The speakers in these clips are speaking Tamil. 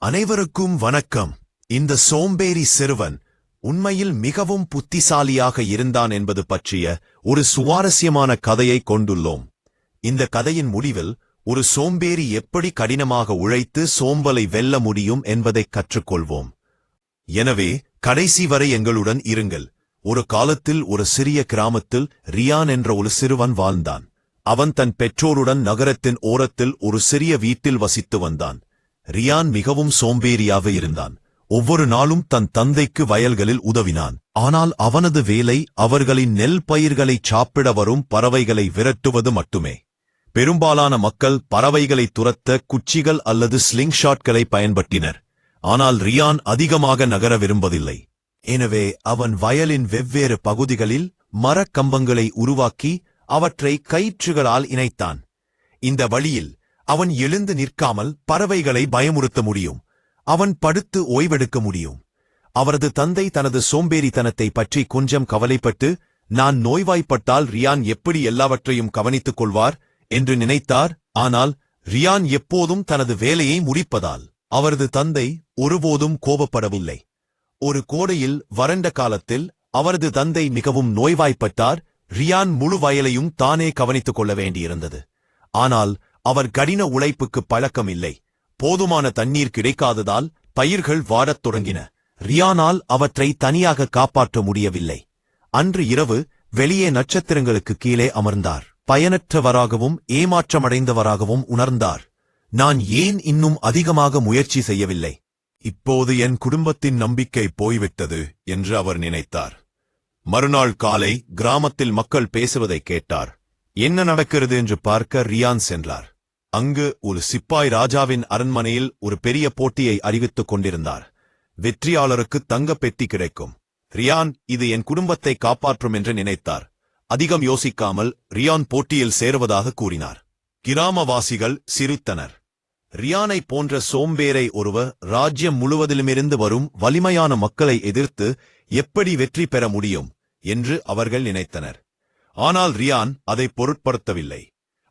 அனைவருக்கும் வணக்கம். இந்த சோம்பேறி சிறுவன் உண்மையில் மிகவும் புத்திசாலியாக இருந்தான் என்பது பற்றிய ஒரு சுவாரஸ்யமான கதையை கொண்டுள்ளோம். இந்த கதையின் முடிவில் ஒரு சோம்பேறி எப்படி கடினமாக உழைத்து சோம்பலை வெல்ல முடியும் என்பதைக் கற்றுக்கொள்வோம். எனவே கடைசி வரை எங்களுடன் இருங்கள். ஒரு காலத்தில் ஒரு சிறிய கிராமத்தில் ரியான் என்ற ஒரு சிறுவன் வாழ்ந்தான். அவன் தன் பெற்றோருடன் நகரத்தின் ஓரத்தில் ஒரு சிறிய வீட்டில் வசித்து வந்தான். ரியான் மிகவும் சோம்பேறியாக இருந்தான். ஒவ்வொரு நாளும் தன் தந்தைக்கு வயல்களில் உதவினான். ஆனால் அவனது வேலை அவர்களின் நெல் பயிர்களை சாப்பிட வரும் பறவைகளை விரட்டுவது மட்டுமே. பெரும்பாலான மக்கள் பறவைகளை துரத்த குச்சிகள் அல்லது ஸ்லிங்ஷாட்களை பயன்படுத்தினர். ஆனால் ரியான் அதிகமாக நகர விரும்பவில்லை. எனவே அவன் வயலின் வெவ்வேறு பகுதிகளில் மரக்கம்பங்களை உருவாக்கி அவற்றை கயிற்றுகளால் இணைத்தான். இந்த வழியில் அவன் எழுந்து நிற்காமல் பறவைகளை பயமுறுத்த முடியும். அவன் படுத்து ஓய்வெடுக்க முடியும். அவரது தந்தை தனது சோம்பேறித்தனத்தை பற்றி கொஞ்சம் கவலைப்பட்டு, நான் நோய்வாய்ப்பட்டால் ரியான் எப்படி எல்லாவற்றையும் கவனித்துக் கொள்வார் என்று நினைத்தார். ஆனால் ரியான் எப்போதும் தனது வேலையை முடிப்பதால் அவரது தந்தை ஒருபோதும் கோபப்படவில்லை. ஒரு கோடையில் வறண்ட காலத்தில் அவரது தந்தை மிகவும் நோய்வாய்ப்பட்டார். ரியான் முழு வயலையும் தானே கவனித்துக் கொள்ள வேண்டியிருந்தது. ஆனால் அவர் கடின உழைப்புக்கு பழக்கம் இல்லை. போதுமான தண்ணீர் கிடைக்காததால் பயிர்கள் வாடத் தொடங்கின. ரியானால் அவற்றை தனியாக காப்பாற்ற முடியவில்லை. அன்று இரவு வெளியே நட்சத்திரங்களுக்கு கீழே அமர்ந்தார். பயனற்றவராகவும் ஏமாற்றமடைந்தவராகவும் உணர்ந்தார். நான் ஏன் இன்னும் அதிகமாக முயற்சி செய்யவில்லை? இப்போது என் குடும்பத்தின் நம்பிக்கை போய்விட்டது என்று அவர் நினைத்தார். மறுநாள் காலை கிராமத்தில் மக்கள் பேசுவதை கேட்டார். என்ன நடக்கிறது என்று பார்க்க ரியான் சென்றார். அங்கு ஒரு சிப்பாய் ராஜாவின் அரண்மனையில் ஒரு பெரிய போட்டியை அறிவித்துக் கொண்டிருந்தார். வெற்றியாளருக்கு தங்கப் பெட்டி கிடைக்கும். ரியான் இது என் குடும்பத்தை காப்பாற்றும் என்று நினைத்தார். அதிகம் யோசிக்காமல் ரியான் போட்டியில் சேருவதாக கூறினார். கிராமவாசிகள் சிரித்தனர். ரியானை போன்ற சோம்பேறை ஒருவர் ராஜ்யம் முழுவதிலுமிருந்து வரும் வலிமையான மக்களை எதிர்த்து எப்படி வெற்றி பெற முடியும் என்று அவர்கள் நினைத்தனர். ஆனால் ரியான் அதை பொருட்படுத்தவில்லை.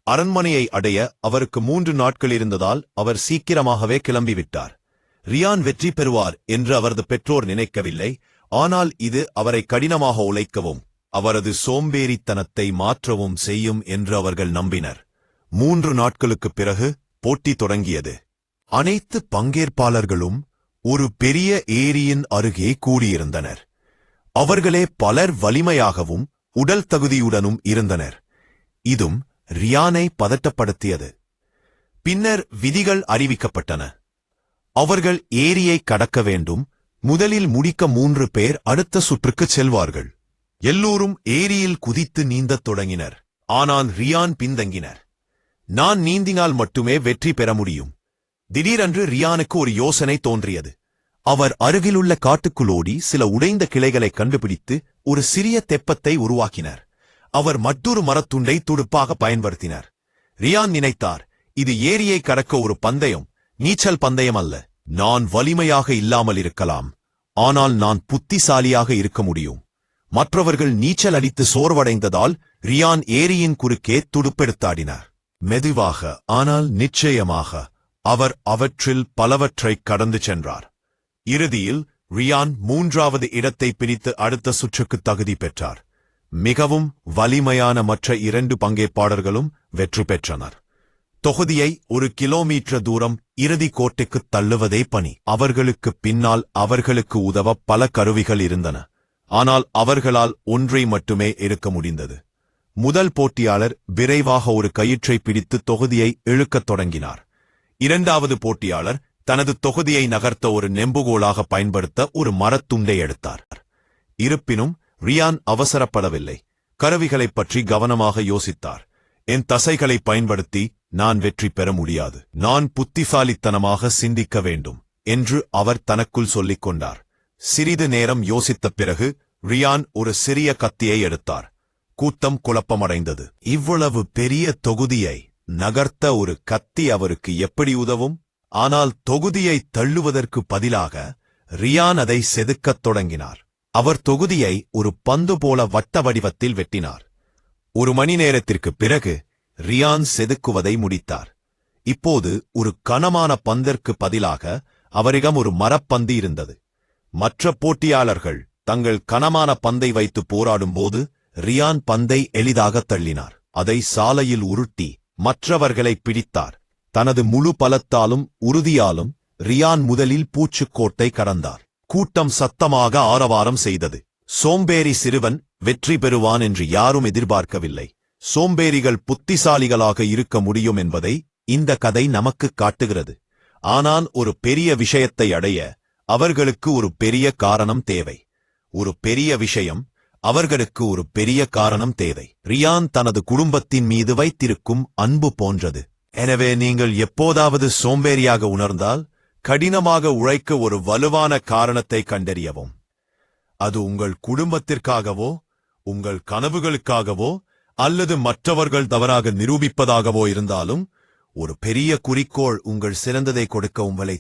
அரண்மனையை அடைய அவருக்கு 3 நாட்கள் இருந்ததால் அவர் சீக்கிரமாகவே கிளம்பிவிட்டார். ரியான் வெற்றி பெறுவார் என்று அவரது பெற்றோர் நினைக்கவில்லை. ஆனால் இது அவரை கடினமாக உழைக்கவும் அவரது சோம்பேறித்தனத்தை மாற்றவும் செய்யும் என்று அவர்கள் நம்பினர். 3 நாட்களுக்குப் பிறகு போட்டி தொடங்கியது. அனைத்து பங்கேற்பாளர்களும் ஒரு பெரிய ஏரியின் அருகே கூடியிருந்தனர். அவர்களே பலர் வலிமையாகவும் உடல் தகுதியுடனும் இருந்தனர். இதும் ரியானை பதட்டப்படுத்தியது. பின்னர் விதிகள் அறிவிக்கப்பட்டன. அவர்கள் ஏரியை கடக்க வேண்டும். முதலில் முடிக்க 3 பேர் அடுத்த சுற்றுக்குச் செல்வார்கள். எல்லோரும் ஏரியில் குதித்து நீந்தத் தொடங்கினர். ஆனால் ரியான் பின்தங்கினர். நான் நீந்தினால் மட்டுமே வெற்றி பெற முடியும். திடீரென்று ரியானுக்கு ஒரு யோசனை தோன்றியது. அவர் அருகிலுள்ள காட்டுக்குள்ளோடி சில உடைந்த கிளைகளை கண்டுபிடித்து ஒரு சிறிய தெப்பத்தை உருவாக்கினார். அவர் மற்றொரு மரத்துண்டை துடுப்பாக பயன்படுத்தினார். ரியான் நினைத்தார், இது ஏரியை கடக்க ஒரு பந்தயம், நீச்சல் பந்தயம் அல்ல. நான் வலிமையாக இல்லாமல் இருக்கலாம், ஆனால் நான் புத்திசாலியாக இருக்க முடியும். மற்றவர்கள் நீச்சல் அடித்து சோர்வடைந்ததால் ரியான் ஏரியின் குறுக்கே துடுப்பெடுத்தாடினார். மெதுவாக ஆனால் நிச்சயமாக அவர் அவற்றில் பலவற்றைக் கடந்து சென்றார். இறுதியில் ரியான் 3வது இடத்தை பிடித்து அடுத்த சுற்றுக்கு தகுதி பெற்றார். மிகவும் வலிமையான மற்ற 2 பங்கேற்பாளர்களும் வெற்றி பெற்றனர். தொகுதியை 1 கிலோமீட்டர் தூரம் இறுதி கோட்டைக்குத் தள்ளுவதே பணி. அவர்களுக்குப் பின்னால் அவர்களுக்கு உதவ பல கருவிகள் இருந்தன. ஆனால் அவர்களால் ஒன்றை மட்டுமே எடுக்க முடிந்தது. முதல் போட்டியாளர் விரைவாக ஒரு கயிற்றை பிடித்து தொகுதியை இழுக்கத் தொடங்கினார். 2வது போட்டியாளர் தனது தொகுதியை நகர்த்த ஒரு நெம்புகோலாக பயன்படுத்த ஒரு மரத்துண்டை எடுத்தார். இருப்பினும் ரியான் அவசரப்படவில்லை. கருவிகளைப் பற்றி கவனமாக யோசித்தார். என் தசைகளை பயன்படுத்தி நான் வெற்றி பெற முடியாது. நான் புத்திசாலித்தனமாக சிந்திக்க வேண்டும் என்று அவர் தனக்குள் சொல்லிக் கொண்டார். சிறிது நேரம் யோசித்த பிறகு ரியான் ஒரு சிறிய கத்தியை எடுத்தார். கூட்டம் குழப்பமடைந்தது. இவ்வளவு பெரிய தொகுதியை நகர்த்த ஒரு கத்தி அவருக்கு எப்படி உதவும்? ஆனால் தொகுதியை தள்ளுவதற்கு பதிலாக ரியான் அதை செதுக்கத் தொடங்கினார். அவர் தொகுதியை ஒரு பந்து போல வட்ட வடிவத்தில் வெட்டினார். 1 மணி நேரத்திற்குப் பிறகு ரியான் செதுக்குவதை முடித்தார். இப்போது ஒரு கனமான பந்திற்கு பதிலாக அவரிடம் ஒரு மரப்பந்து இருந்தது. மற்ற போட்டியாளர்கள் தங்கள் கனமான பந்தை வைத்து போராடும்போது ரியான் பந்தை எளிதாக தள்ளினார். அதை சாலையில் உருட்டி மற்றவர்களை பிடித்தார். தனது முழு பலத்தாலும் உறுதியாலும் ரியான் முதலில் பூச்சுக்கோட்டை கடந்தார். கூட்டம் சத்தமாக ஆரவாரம் செய்தது. சோம்பேறி சிறுவன் வெற்றி பெறுவான் என்று யாரும் எதிர்பார்க்கவில்லை. சோம்பேறிகள் புத்திசாலிகளாக இருக்க முடியும் என்பதை இந்த கதை நமக்குக் காட்டுகிறது. ஆனால் ஒரு பெரிய விஷயத்தை அடைய அவர்களுக்கு ஒரு பெரிய காரணம் தேவை. ஒரு பெரிய விஷயம் அவர்களுக்கு ஒரு பெரிய காரணம் தேவை. ரியான் தனது குடும்பத்தின் மீது வைத்திருக்கும் அன்பு போன்றது. எனவே நீங்கள் எப்போதாவது சோம்பேறியாக உணர்ந்தால் கடினமாக உழைக்க ஒரு வலுவான காரணத்தை கண்டறியவும். அது உங்கள் குடும்பத்திற்காகவோ உங்கள் கனவுகளுக்காகவோ அல்லது மற்றவர்கள் தவறாக நிரூபிப்பதாகவோ இருந்தாலும் ஒரு பெரிய குறிக்கோள் உங்கள் சிறந்ததை கொடுக்க உங்களை